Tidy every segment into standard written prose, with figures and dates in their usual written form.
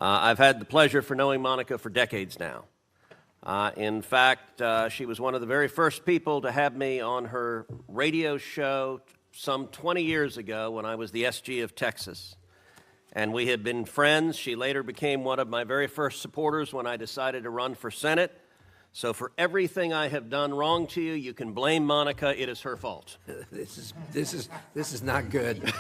I've had the pleasure for knowing Monica for decades now. In fact, she was one of the very first people to have me on her radio show some 20 years ago when I was the SG of Texas. And we had been friends. She later became one of my very first supporters when I decided to run for Senate. So for everything I have done wrong to you, you can blame Monica. It is her fault. This is not good.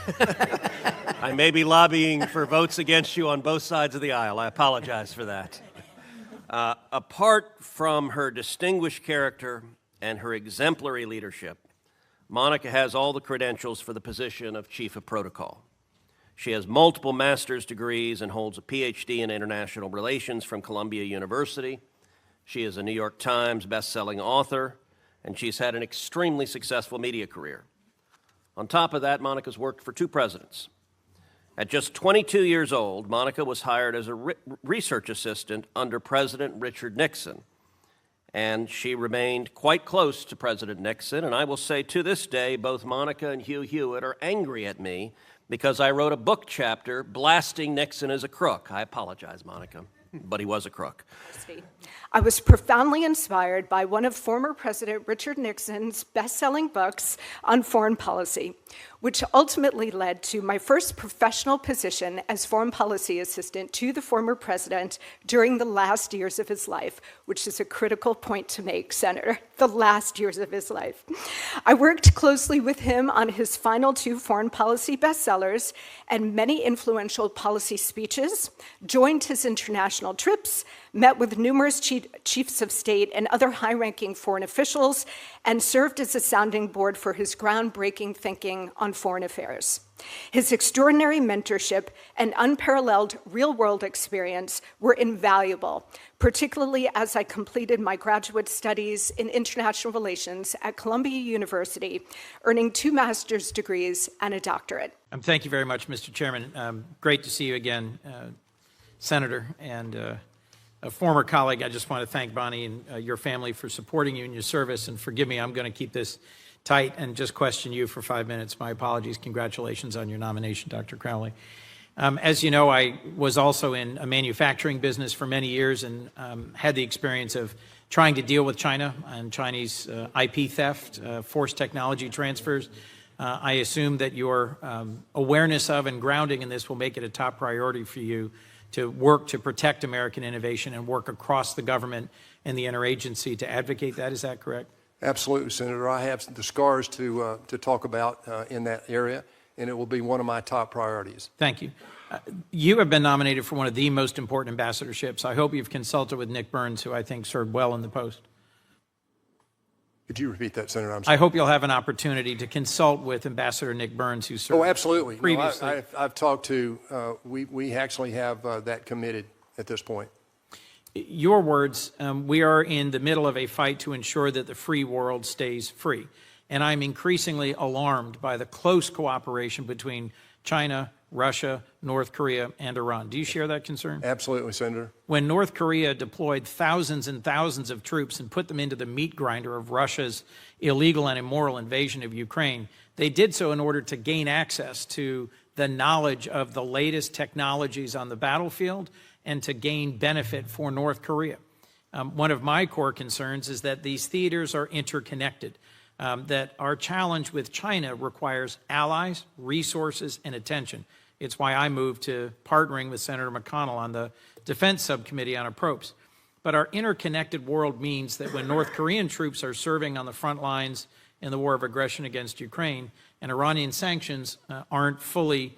I may be lobbying for votes against you on both sides of the aisle. I apologize for that. Apart from her distinguished character and her exemplary leadership, Monica has all the credentials for the position of Chief of Protocol. She has multiple master's degrees and holds a PhD in international relations from Columbia University. She is a New York Times best-selling author, and she's had an extremely successful media career. On top of that, Monica's worked for 2 presidents. At just 22 years old, Monica was hired as a research assistant under President Richard Nixon, and she remained quite close to President Nixon, and I will say to this day, both Monica and Hugh Hewitt are angry at me because I wrote a book chapter blasting Nixon as a crook. I apologize, Monica, but he was a crook. I was profoundly inspired by one of former President Richard Nixon's best-selling books on foreign policy, which ultimately led to my first professional position as foreign policy assistant to the former president during the last years of his life, which is a critical point to make, Senator, the last years of his life. I worked closely with him on his final 2 foreign policy bestsellers and many influential policy speeches, joined his international trips, met with numerous chiefs of state and other high-ranking foreign officials, and served as a sounding board for his groundbreaking thinking on foreign affairs. His extraordinary mentorship and unparalleled real-world experience were invaluable, particularly as I completed my graduate studies in international relations at Columbia University, earning 2 master's degrees and a doctorate. Thank you very much, Mr. Chairman. Great to see you again, Senator, and a former colleague. I just want to thank Bonnie and your family for supporting you in your service, and forgive me, I'm going to keep this tight and just question you for 5 minutes. My apologies. Congratulations on your nomination, Dr. Crowley. As you know, I was also in a manufacturing business for many years and had the experience of trying to deal with China and Chinese IP theft, forced technology transfers. I assume that your awareness of and grounding in this will make it a top priority for you to work to protect American innovation and work across the government and the interagency to advocate that. Is that correct? Absolutely, Senator. I have the scars to talk about in that area, and it will be one of my top priorities. Thank you. You have been nominated for one of the most important ambassadorships. I hope you've consulted with Nick Burns, who I think served well in the post. Could you repeat that, Senator? I'm sorry. I hope you'll have an opportunity to consult with Ambassador Nick Burns, who served absolutely. previously. No, I've talked to, we actually have that committed at this point. Your words, we are in the middle of a fight to ensure that the free world stays free. And I'm increasingly alarmed by the close cooperation between China, Russia, North Korea, and Iran. Do you share that concern? Absolutely, Senator. When North Korea deployed thousands and thousands of troops and put them into the meat grinder of Russia's illegal and immoral invasion of Ukraine, they did so in order to gain access to the knowledge of the latest technologies on the battlefield and to gain benefit for North Korea. One of my core concerns is that these theaters are interconnected, that our challenge with China requires allies, resources, and attention. It's why I moved to partnering with Senator McConnell on the Defense Subcommittee on Approps. But our interconnected world means that when North Korean troops are serving on the front lines in the war of aggression against Ukraine and Iranian sanctions aren't fully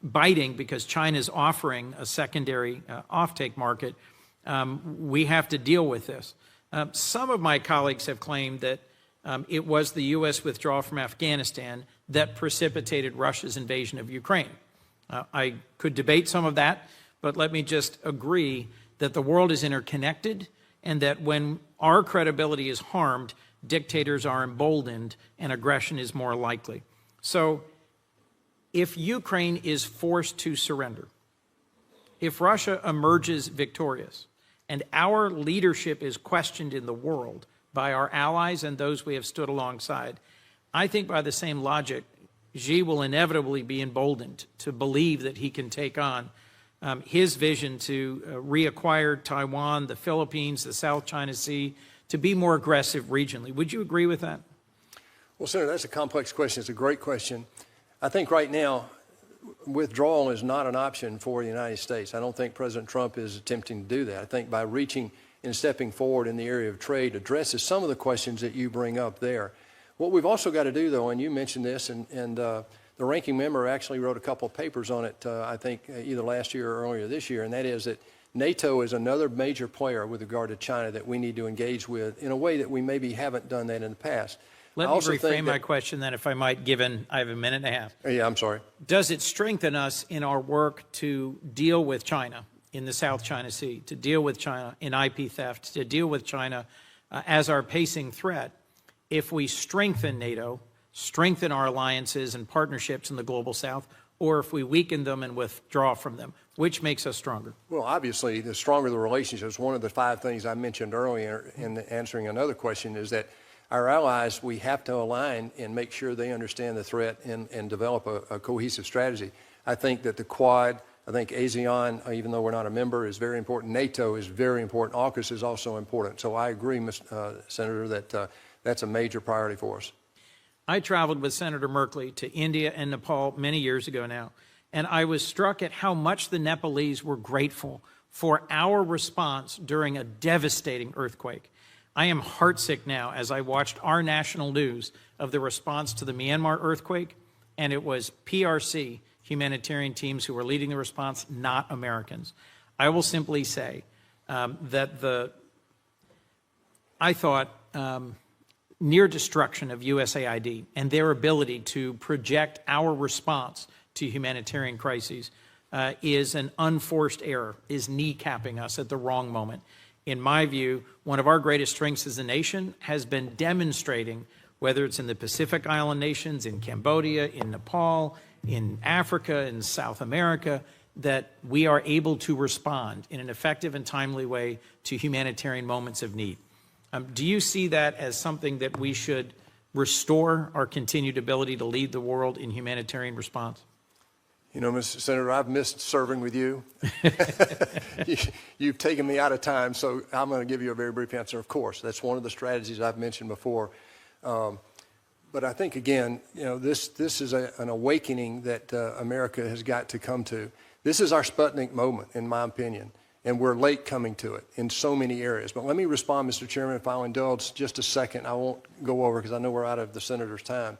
biting because China's offering a secondary offtake market, we have to deal with this. Some of my colleagues have claimed that it was the U.S. withdrawal from Afghanistan that precipitated Russia's invasion of Ukraine. I could debate some of that, but let me just agree that the world is interconnected and that when our credibility is harmed, dictators are emboldened and aggression is more likely. So if Ukraine is forced to surrender, if Russia emerges victorious, and our leadership is questioned in the world by our allies and those we have stood alongside, I think by the same logic, Xi will inevitably be emboldened to believe that he can take on his vision to reacquire Taiwan, the Philippines, the South China Sea, to be more aggressive regionally. Would you agree with that? Well, Senator, that's a complex question. It's a great question. I think right now, withdrawal is not an option for the United States. I don't think President Trump is attempting to do that. I think by reaching and stepping forward in the area of trade addresses some of the questions that you bring up there. What we've also got to do, though, and you mentioned this, and the ranking member actually wrote a couple of papers on it, I think, either last year or earlier this year, and that is that NATO is another major player with regard to China that we need to engage with in a way that we maybe haven't done that in the past. Let me reframe my question then, if I might, given I have a minute and a half. Yeah, I'm sorry. Does it strengthen us in our work to deal with China in the South China Sea, to deal with China in IP theft, to deal with China as our pacing threat, if we strengthen NATO, strengthen our alliances and partnerships in the global South, or if we weaken them and withdraw from them? Which makes us stronger? Well, obviously, the stronger the relationships, one of the 5 things I mentioned earlier in answering another question is that our allies, we have to align and make sure they understand the threat and develop a cohesive strategy. I think that the Quad, I think ASEAN, even though we're not a member, is very important. NATO is very important. AUKUS is also important. So I agree, Senator, that that's a major priority for us. I traveled with Senator Merkley to India and Nepal many years ago now, and I was struck at how much the Nepalese were grateful for our response during a devastating earthquake. I am heartsick now as I watched our national news of the response to the Myanmar earthquake, and it was PRC humanitarian teams who were leading the response, not Americans. I will simply say that I thought near destruction of USAID and their ability to project our response to humanitarian crises is an unforced error, is kneecapping us at the wrong moment. In my view, one of our greatest strengths as a nation has been demonstrating, whether it's in the Pacific Island nations, in Cambodia, in Nepal, in Africa, in South America, that we are able to respond in an effective and timely way to humanitarian moments of need. Do you see that as something that we should restore our continued ability to lead the world in humanitarian response? You know, Mr. Senator, I've missed serving with you. You've taken me out of time, so I'm going to give you a very brief answer. Of course, that's one of the strategies I've mentioned before. But I think, again, you know, this is an awakening that America has got to come to. This is our Sputnik moment, in my opinion, and we're late coming to it in so many areas. But let me respond, Mr. Chairman, if I'll indulge just a second. I won't go over because I know we're out of the Senator's time.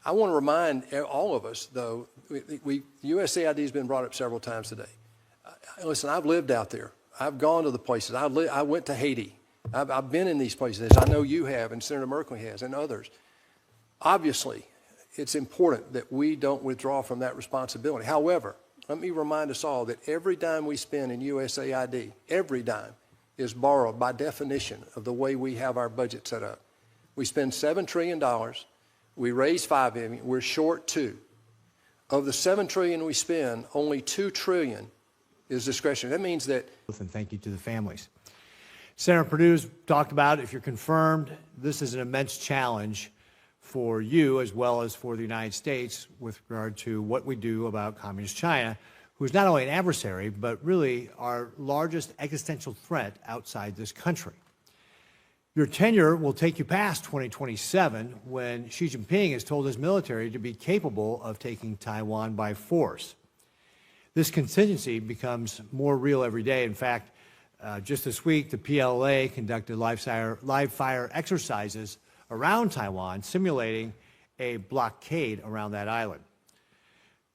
I want to remind all of us, though, USAID has been brought up several times today. Listen, I've lived out there. I've gone to the places. I went to Haiti. I've been in these places. I know you have, and Senator Merkley has, and others. Obviously, it's important that we don't withdraw from that responsibility. However, let me remind us all that every dime we spend in USAID, every dime, is borrowed by definition of the way we have our budget set up. We spend $7 trillion. We raise $5 billion. We're short $2 billion. Of the $7 trillion we spend, only $2 trillion is discretionary. That means that. And thank you to the families. Senator Perdue's talked about, if you're confirmed, this is an immense challenge for you as well as for the United States with regard to what we do about Communist China, who is not only an adversary, but really our largest existential threat outside this country. Your tenure will take you past 2027 when Xi Jinping has told his military to be capable of taking Taiwan by force. This contingency becomes more real every day. In fact, just this week, the PLA conducted live fire exercises around Taiwan, simulating a blockade around that island.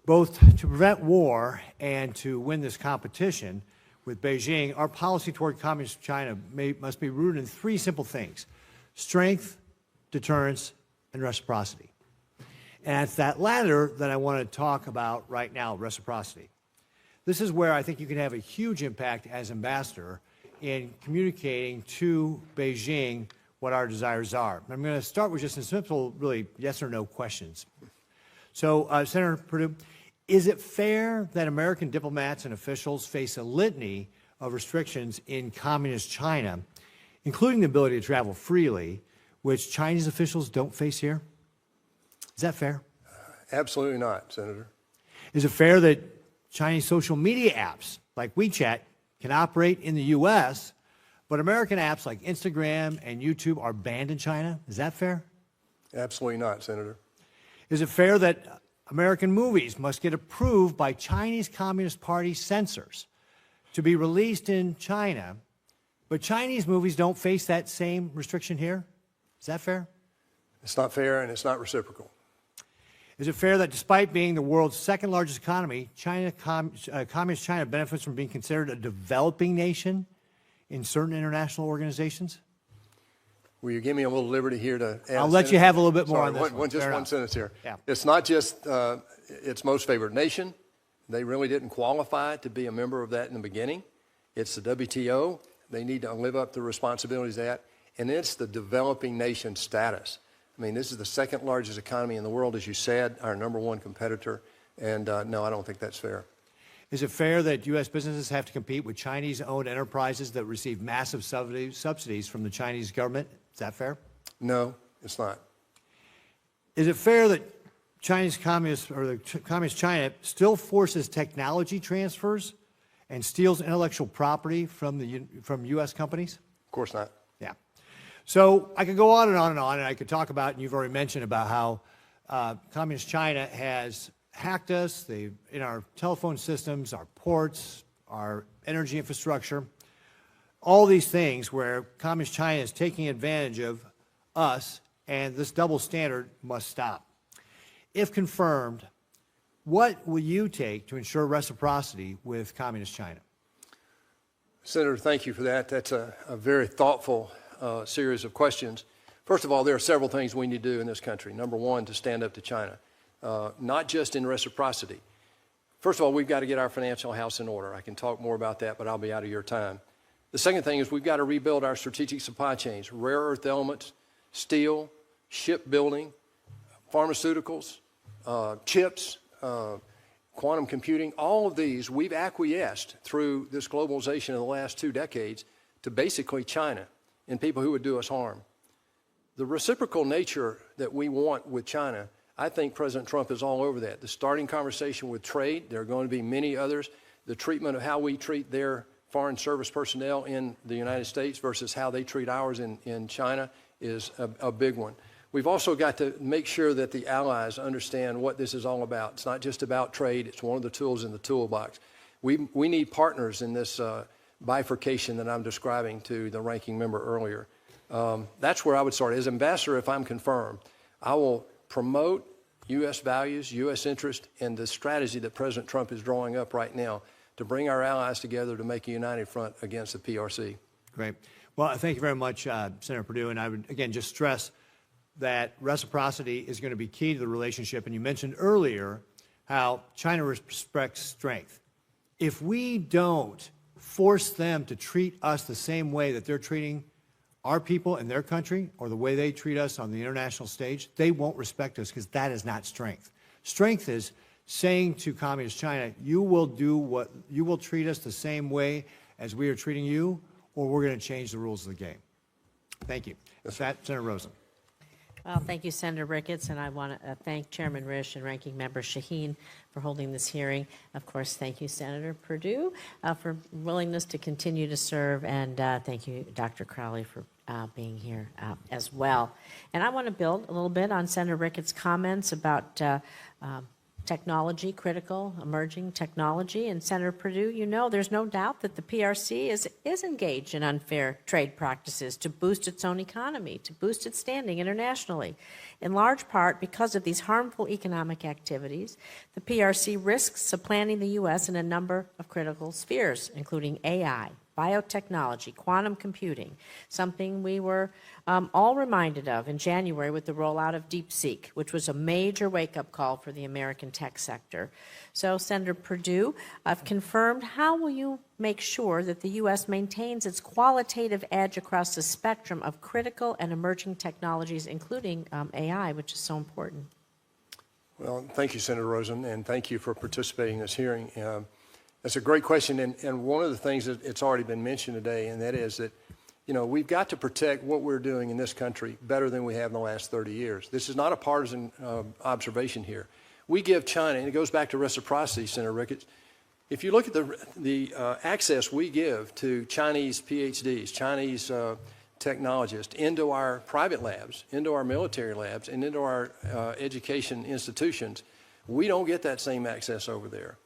Both to prevent war and to win this competition with Beijing, our policy toward Communist China must be rooted in 3 simple things: strength, deterrence, and reciprocity. And it's that latter that I want to talk about right now, reciprocity. This is where I think you can have a huge impact as ambassador in communicating to Beijing what our desires are. I'm going to start with just some simple, really, yes or no questions. So, Senator Perdue, is it fair that American diplomats and officials face a litany of restrictions in Communist China, including the ability to travel freely, which Chinese officials don't face here? Is that fair? Absolutely not, Senator. Is it fair that Chinese social media apps like WeChat can operate in the U.S., but American apps like Instagram and YouTube are banned in China. Is that fair? Absolutely not, Senator. Is it fair that American movies must get approved by Chinese Communist Party censors to be released in China, but Chinese movies don't face that same restriction here? Is that fair? It's not fair and it's not reciprocal. Is it fair that despite being the world's second largest economy, Communist China benefits from being considered a developing nation in certain international organizations? Will you give me a little liberty here to add I'll let you have a little bit more Sorry, on this one. Just Fair one enough. sentence here. Yeah. It's not just its most favored nation. They really didn't qualify to be a member of that in the beginning. It's the WTO. They need to live up to the responsibilities of that. And it's the developing nation status. I mean, this is the second largest economy in the world, as you said, our number one competitor. And no, I don't think that's fair. Is it fair that U.S. businesses have to compete with Chinese-owned enterprises that receive massive subsidies from the Chinese government? Is that fair? No, it's not. Is it fair that Communist China still forces technology transfers and steals intellectual property from U.S. companies? Of course not. Yeah. So I could go on and on and on, and I could talk about, and you've already mentioned about how Communist China has hacked us in our telephone systems, our ports, our energy infrastructure, all these things where Communist China is taking advantage of us, and this double standard must stop. If confirmed, what will you take to ensure reciprocity with Communist China? Senator, thank you for that. That's a very thoughtful series of questions. First of all, there are several things we need to do in this country. Number one, to stand up to China, not just in reciprocity. First of all, we've got to get our financial house in order. I can talk more about that, but I'll be out of your time. The second thing is we've got to rebuild our strategic supply chains, rare earth elements, steel, shipbuilding, pharmaceuticals, chips, quantum computing. All of these we've acquiesced through this globalization in the last 2 decades to basically China and people who would do us harm. The reciprocal nature that we want with China, I think President Trump is all over that. The starting conversation with trade, there are going to be many others. The treatment of how we treat their foreign service personnel in the United States versus how they treat ours in China is a big one. We've also got to make sure that the allies understand what this is all about. It's not just about trade. It's one of the tools in the toolbox. We need partners in this bifurcation that I'm describing to the ranking member earlier. That's where I would start. As ambassador, if I'm confirmed, I will promote U.S. values, U.S. interest, and the strategy that President Trump is drawing up right now to bring our allies together to make a united front against the PRC. Great. Well, thank you very much, Senator Perdue. And I would, again, just stress that reciprocity is going to be key to the relationship. And you mentioned earlier how China respects strength. If we don't force them to treat us the same way that they're treating our people in their country or the way they treat us on the international stage, they won't respect us because that is not strength. Strength is saying to Communist China, you will treat us the same way as we are treating you, or we're going to change the rules of the game. Thank you. With that, Senator Rosen. Well, thank you, Senator Ricketts, and I want to thank Chairman Risch and Ranking Member Shaheen for holding this hearing. Of course, thank you, Senator Perdue, for willingness to continue to serve, and thank you, Dr. Crowley, for being here as well. And I want to build a little bit on Senator Ricketts' comments about technology, critical, emerging technology. And Senator Perdue, you know there's no doubt that the PRC is engaged in unfair trade practices to boost its own economy, to boost its standing internationally. In large part because of these harmful economic activities, the PRC risks supplanting the U.S. in a number of critical spheres, including AI, biotechnology, quantum computing, something we were all reminded of in January with the rollout of DeepSeek, which was a major wake-up call for the American tech sector. So, Senator Perdue, I've confirmed, how will you make sure that the U.S. maintains its qualitative edge across the spectrum of critical and emerging technologies, including AI, which is so important? Well, thank you, Senator Rosen, and thank you for participating in this hearing. That's a great question, and one of the things that it's already been mentioned today, and that is that, you know, we've got to protect what we're doing in this country better than we have in the last 30 years. This is not a partisan observation here. We give China, and it goes back to reciprocity, Senator Ricketts, If you look at the access we give to Chinese PhDs, Chinese technologists into our private labs, into our military labs, and into our education institutions, we don't get that same access over there.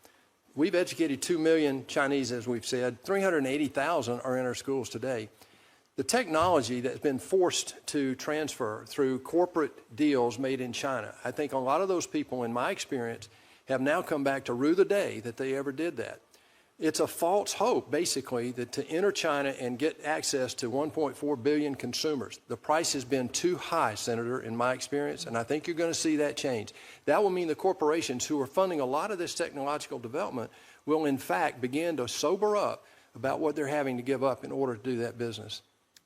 We've educated 2 million Chinese, as we've said. 380,000 are in our schools today. The technology that's been forced to transfer through corporate deals made in China, I think a lot of those people, in my experience, have now come back to rue the day that they ever did that. It's a false hope, basically, that to enter China and get access to 1.4 billion consumers. The price has been too high, Senator, in my experience, and I think you're going to see that change. That will mean the corporations who are funding a lot of this technological development will, in fact, begin to sober up about what they're having to give up in order to do that business.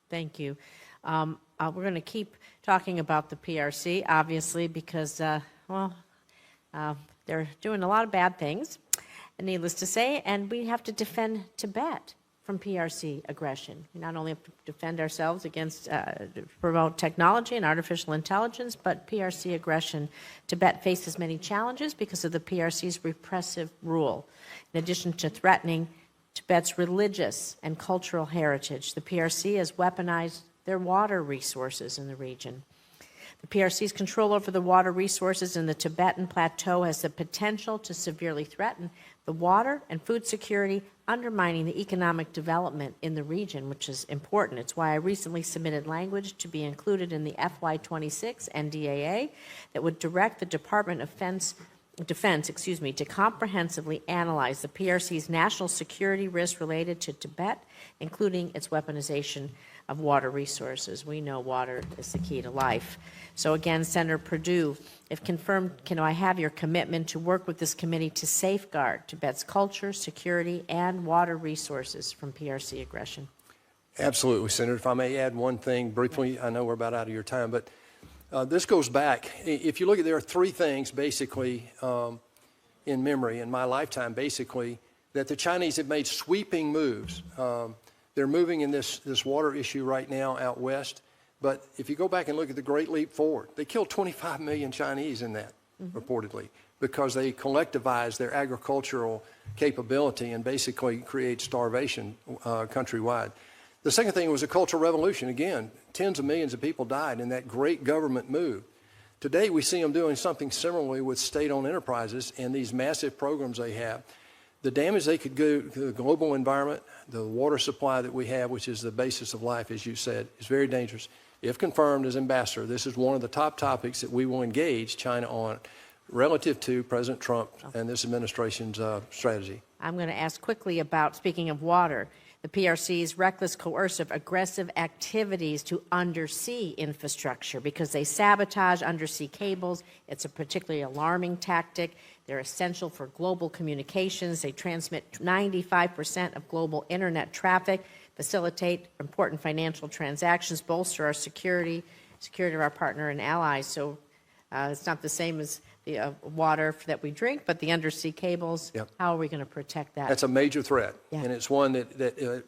Thank you. We're going to keep talking about the PRC, obviously, because, they're doing a lot of bad things, needless to say, and we have to defend Tibet from PRC aggression. We not only have to defend ourselves against, promote technology and artificial intelligence, but PRC aggression. Tibet faces many challenges because of the PRC's repressive rule. In addition to threatening Tibet's religious and cultural heritage, the PRC has weaponized their water resources in the region. The PRC's control over the water resources in the Tibetan Plateau has the potential to severely threaten the water and food security, undermining the economic development in the region, which is important. It's why I recently submitted language to be included in the FY26 NDAA that would direct the Department of Defense, to comprehensively analyze the PRC's national security risks related to Tibet, including its weaponization of water resources. We know water is the key to life. So again, Senator Perdue, if confirmed, can I have your commitment to work with this committee to safeguard Tibet's culture, security, and water resources from PRC aggression? Absolutely, Senator. If I may add one thing briefly, I know we're about out of your time, but this goes back. If you look at, there are three things basically in memory in my lifetime, basically, that the Chinese have made sweeping moves. They're moving in this water issue right now out west. But if you go back and look at the Great Leap Forward, they killed 25 million Chinese in that, reportedly, because they collectivized their agricultural capability and basically create starvation countrywide. The second thing was a cultural revolution. Again, tens of millions of people died in that great government move. Today, we see them doing something similarly with state-owned enterprises and these massive programs they have. The damage they could do to the global environment, the water supply that we have, which is the basis of life, as you said, is very dangerous. If confirmed as ambassador, this is one of the top topics that we will engage China on relative to President Trump and this administration's strategy. I'm going to ask quickly about, speaking of water, the PRC's reckless, coercive, aggressive activities to undersea infrastructure because they sabotage undersea cables. It's a particularly alarming tactic. They're essential for global communications. They transmit 95% of global internet traffic, facilitate important financial transactions, bolster our security of our partner and allies. So it's not the same as the water that we drink, but the undersea cables. Yep. How are we going to protect that? That's a major threat, Yeah. and it's one that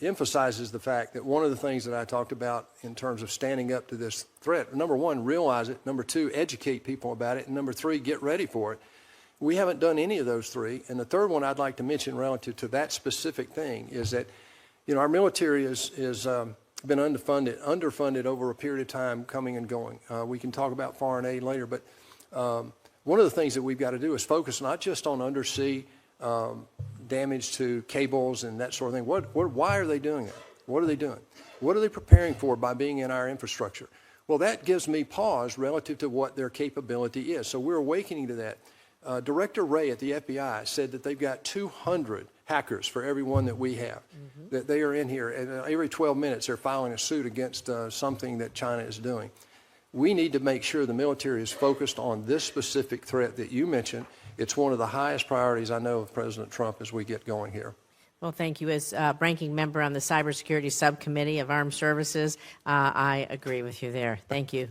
emphasizes the fact that one of the things that I talked about in terms of standing up to this threat, number one, realize it, number two, educate people about it, and number three, get ready for it. We haven't done any of those three, and the third one I'd like to mention relative to that specific thing is that, our military is been underfunded over a period of time coming and going. We can talk about foreign aid later, but one of the things that we've got to do is focus not just on undersea damage to cables and that sort of thing. Why are they doing that? What are they doing? What are they preparing for by being in our infrastructure? Well, that gives me pause relative to what their capability is. So we're awakening to that. Director Wray at the FBI said that they've got 200 hackers for every one that we have, that they are in here. And every 12 minutes, they're filing a suit against something that China is doing. We need to make sure the military is focused on this specific threat that you mentioned. It's one of the highest priorities I know of President Trump as we get going here. Well, thank you. As ranking member on the Cybersecurity Subcommittee of Armed Services, I agree with you there. Thank you.